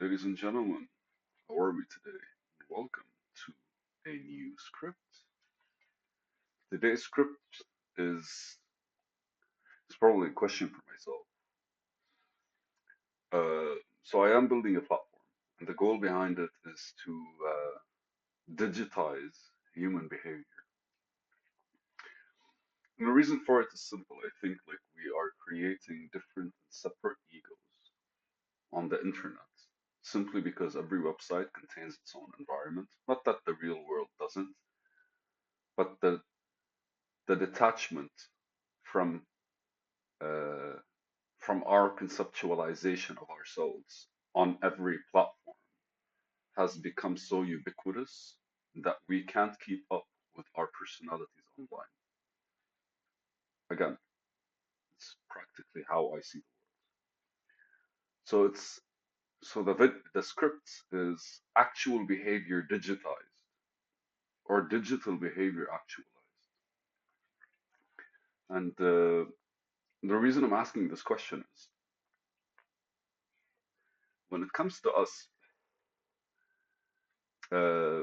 Ladies and gentlemen, how are we today? Welcome to a new script. Today's script is, is probably a question for myself. So I am building a platform, and the goal behind it is to digitize human behavior. And the reason for it is simple. I think like we are creating different and separate egos on the internet simply because every website contains its own environment. Not that the real world doesn't, but the detachment from uh, from our conceptualization of ourselves on every platform has become so ubiquitous that we can't keep up with our personalities online. Again, it's practically how I see the world. So the script is actual behavior digitized or digital behavior actualized. And the reason I'm asking this question is when it comes to us, uh,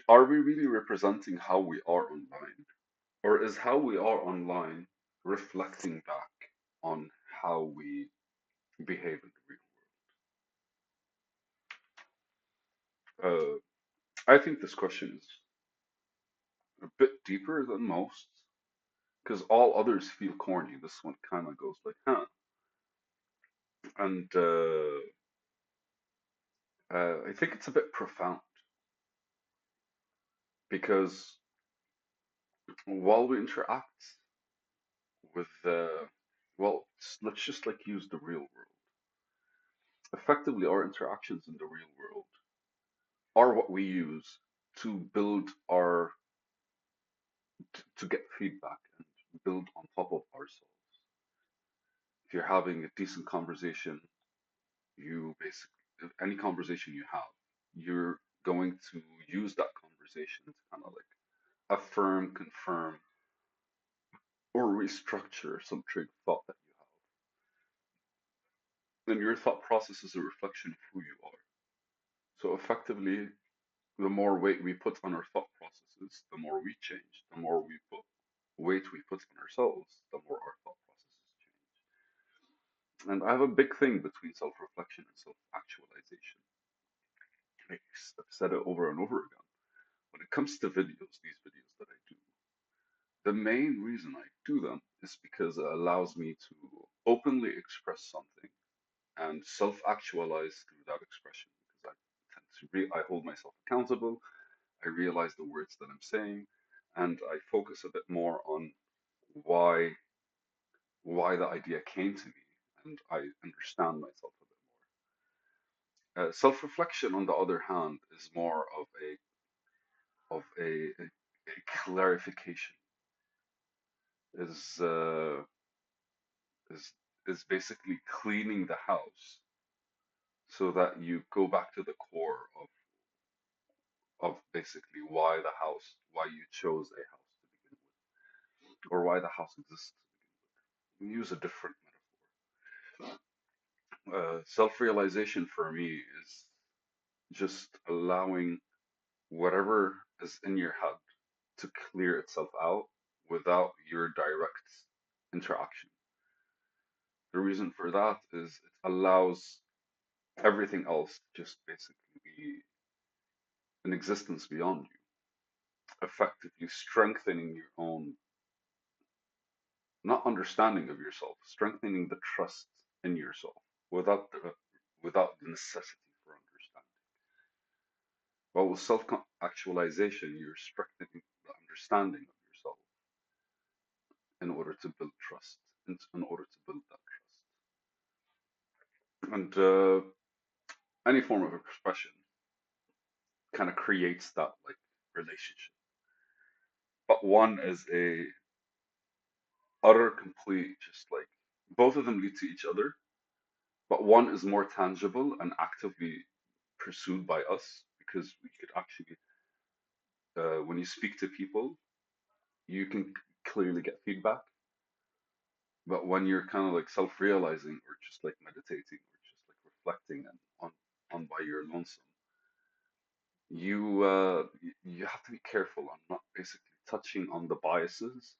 are we really representing how we are online? Or is how we are online reflecting back on how we behave in the real world? I think this question is a bit deeper than most because all others feel corny. This one kind of goes like, huh. And I think it's a bit profound because while we interact with, let's just like use the real world. Effectively, our interactions in the real world are what we use to build to get feedback and build on top of ourselves. If you're having a decent conversation, you basically, any conversation you have, you're going to use that conversation to kind of like affirm, confirm, or restructure some train of thought that you have. And your thought process is a reflection of who you are. So effectively, the more weight we put on our thought processes, the more we change. The more weight we put on ourselves, the more our thought processes change. And I have a big thing between self-reflection and self-actualization. I've said it over and over again. When it comes to videos, these videos that I do, the main reason I do them is because it allows me to openly express something and self-actualize through that expression. Because I hold myself accountable, I realize the words that I'm saying, and I focus a bit more on why why the idea came to me, and I understand myself a bit more. Self-reflection, on the other hand, is more of a clarification. Is is is basically cleaning the house so that you go back to the core of basically why you chose a house to begin with, or why the house exists to begin with. We use a different metaphor. Self-realization for me is just allowing whatever is in your head to clear itself out without your direct interaction. The reason for that is it allows everything else to just basically be an existence beyond you, effectively strengthening your own, not understanding of yourself, strengthening the trust in yourself without the necessity for understanding. But with self-actualization, you're strengthening the understanding of yourself in order to build trust, in order to build that trust. And any form of expression kind of creates that like relationship. But one is a utter complete, just like both of them lead to each other, but one is more tangible and actively pursued by us because we could actually, when you speak to people, you can clearly get feedback. But when you're kind of like self-realizing or just like meditating or just like reflecting on some, you have to be careful on not basically touching on the biases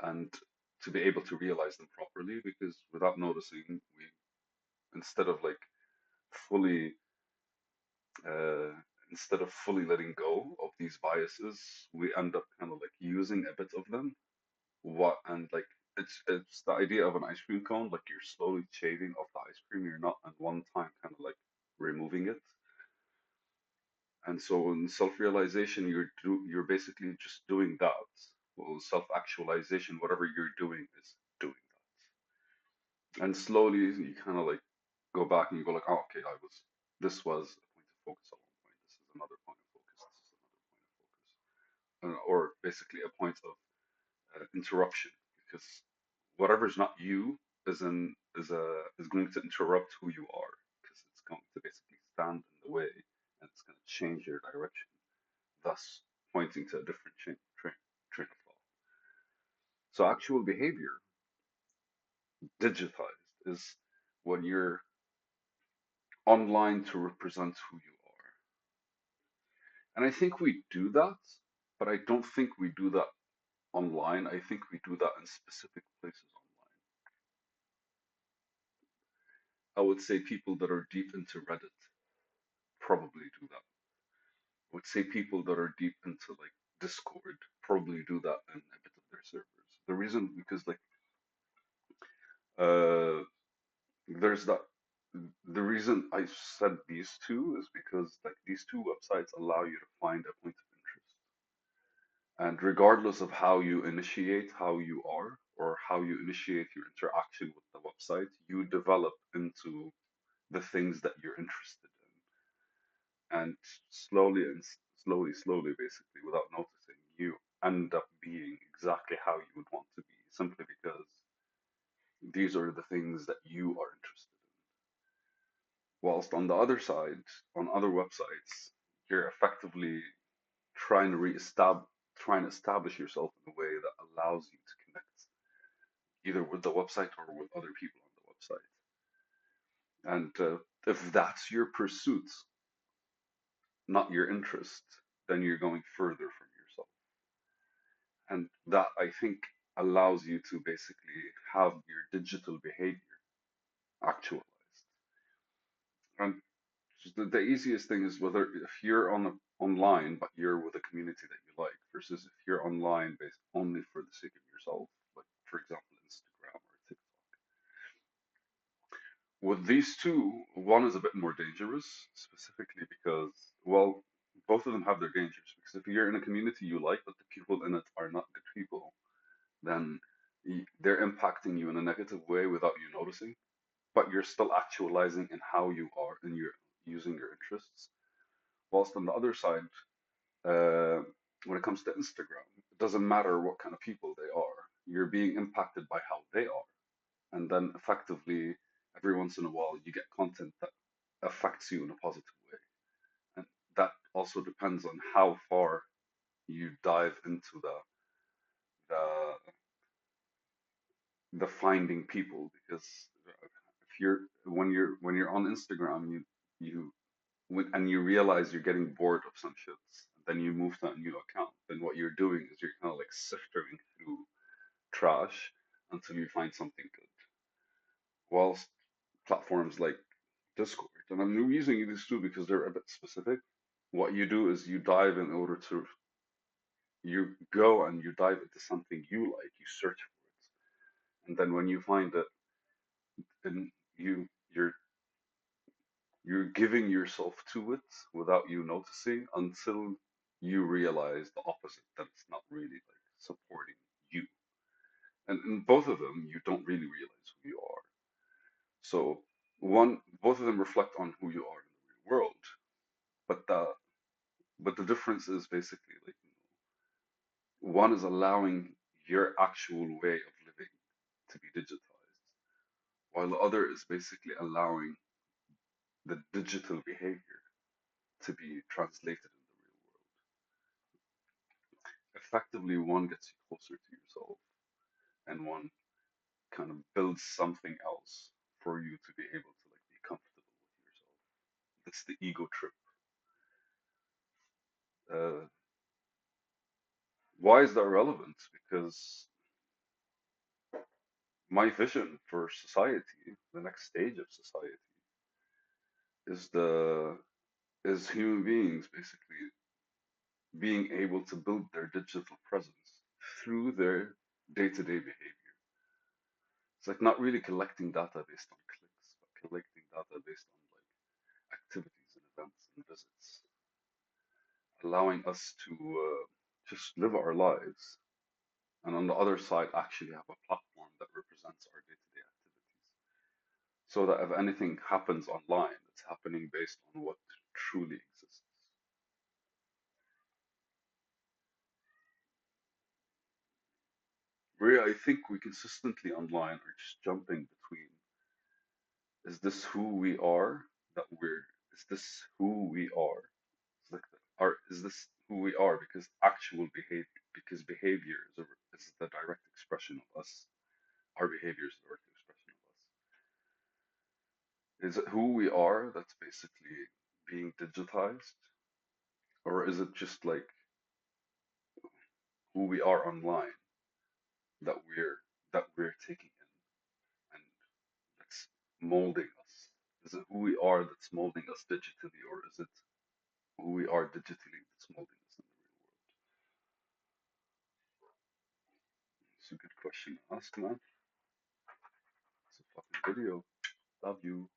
and to be able to realize them properly, because without noticing, we instead of like fully uh, instead of fully letting go of these biases, we end up kind of like using a bit of them. What and like it's the idea of an ice cream cone, like you're slowly shaving off the ice cream, you're not at one time kind of like removing it. And so in self-realization, you're basically just doing that. Well, self-actualization, whatever you're doing is doing that. And slowly you kind of like go back and you go like, oh, okay, this was a point of focus at one point. This is another point of focus. This is another point of focus. Or basically a point of interruption, because whatever's not you is going to interrupt who you are, because it's going to basically stand in the way and it's going to change your direction, thus pointing to a different train of thought. So actual behavior, digitized, is when you're online to represent who you are. And I think we do that, but I don't think we do that online. I think we do that in specific places online. I would say people that are deep into Reddit probably do that. I would say people that are deep into like Discord probably do that in a bit of their servers. The reason because like uh there's that the reason I said these two is because like these two websites allow you to find a point of interest. And regardless of how you initiate how you are or how you initiate your interaction with the website, you develop into the things that you're interested in. And slowly, basically, without noticing, you end up being exactly how you would want to be, simply because these are the things that you are interested in. Whilst on the other side, on other websites, you're effectively trying to trying to establish yourself in a way that allows you to connect either with the website or with other people on the website. And if that's your pursuit, not your interest, then you're going further from yourself. And that I think allows you to basically have your digital behavior actualized. And the easiest thing is whether if you're online but you're with a community that you like versus if you're online based only for the sake of yourself, like for example Instagram or TikTok. With these two, one is a bit more dangerous, specifically because, well, both of them have their dangers. Because if you're in a community you like, but the people in it are not good people, then they're impacting you in a negative way without you noticing. But you're still actualizing in how you are and you're using your interests. Whilst on the other side, uh, when it comes to Instagram, it doesn't matter what kind of people they are. You're being impacted by how they are. And then effectively, every once in a while, you get content that affects you in a positive way. And that also depends on how far you dive into the the finding people, because if you're when you're on Instagram, you and you realize you're getting bored of some shits, then you move to a new account. Then what you're doing is you're kind of like sifting through trash until you find something good. Whilst platforms like Discord, and I'm using these two because they're a bit specific. What you do is you dive in order to you go and you dive into something you like, you search for it, and then when you find it, then you're giving yourself to it without you noticing until you realize the opposite, that it's not really like supporting you. And in both of them, you don't really realize who you are. So both of them reflect on who you are in the real world, but the difference is basically like one is allowing your actual way of living to be digitized, while the other is basically allowing the digital behavior to be translated in the real world. Effectively, one gets you closer to yourself, and one kind of builds something else for you to be able to like be comfortable with yourself. it's the ego trip. Uh, why is that relevant? Because my vision for society, the next stage of society, is the is human beings basically being able to build their digital presence through their day-to-day behavior. It's like not really collecting data based on clicks, but collecting data based on like activities and events and visits, allowing us to just live our lives, and on the other side, actually have a platform that represents our day-to-day activities. So that if anything happens online, it's happening based on what truly exists. Really, I think we consistently online are just jumping between, is this who we are that we're is this who we are? It's like is this who we are because actual behavior, because behavior is the direct expression of us. Our behavior is the direct expression of us. Is it who we are that's basically being digitized? Or is it just like who we are online that we're taking in and that's molding us? Is it who we are that's molding us digitally, or is it who we are digitally that's molding us in the real world? It's a good question to ask, man. It's a fucking video. Love you.